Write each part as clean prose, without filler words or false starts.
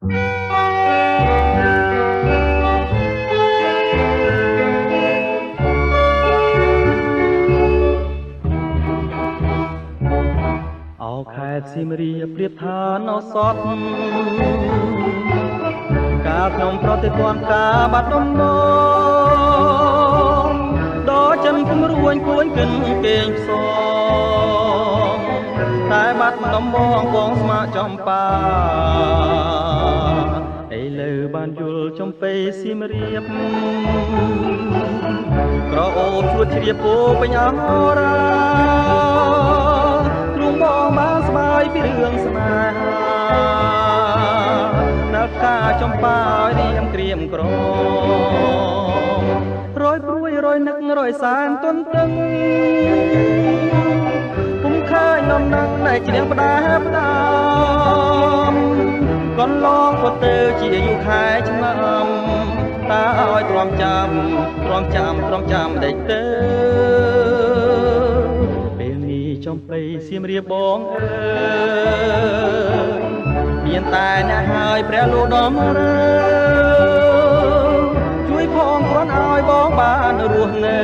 អោខេត្តសៀមរាបប្រៀបថានៅសតកាលខ្ញុំប្រតិព័ន្ធការបាត់ដំបងដល់ចិនគំរួញគួនគិនគេងផ្សងតែបាត់ដំបងបងស្មាចំបាឥឡូវបានយល់ចំពេសៀមរាបក្រអូបជួតជ្រាបពោពេញអរាបងបានស្បាយពីរឿងស្នេហាដល់ការចំបាឲ្យរៀមក្រៀមក្រមរយព្រួយរយនឹករយសានទន្ទឹងពុំឃើញនំនឹងតែជ្រៀងផ្ដាផ្ដាំកន្លងក៏ទៅជាយូរខែឆ្នាំតើឲ្យទ្រាំចាំដេចទៅចំបៃសៀមរាបបងអើយមានតែអ្នកហើយព្រះលោកដំរើជួយផងគ្រាន់ឲ្យបងបានរស់នៅ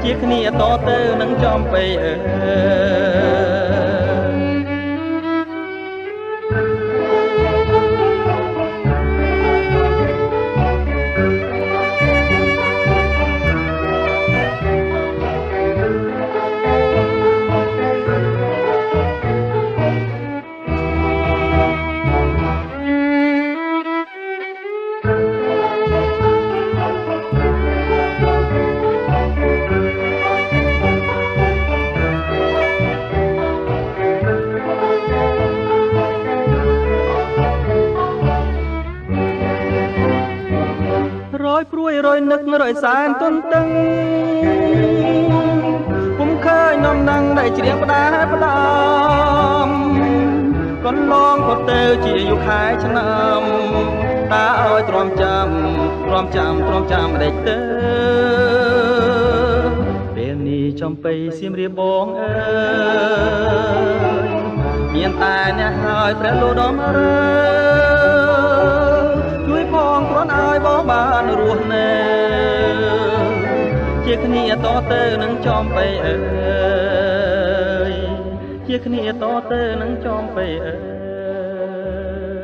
ជាគ្នាតទៅនឹងចំបៃអើរយព្រួយរយនឹករយសានទន្ទឹងពុំឃើញនំនឹងដែលជ្រៀងផ្ដាផ្ដាំកន្លងក៏ទៅជាយូរខែឆ្នាំតើឲ្យទ្រាំចាំដេចទៅពេលនេះចំបៃសៀមរាបបងអើយមានតែអ្នកហើយព្រះលោកដំរើជួយផងគ្រាន់ឲ្យបងបានរស់នៅជាគ្នាតទៅនឹងចំបៃអើយជាគ្នាតទៅនឹងចំបៃអើ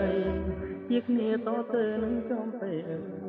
យជាគ្នាតទៅនឹងចំបៃអើយ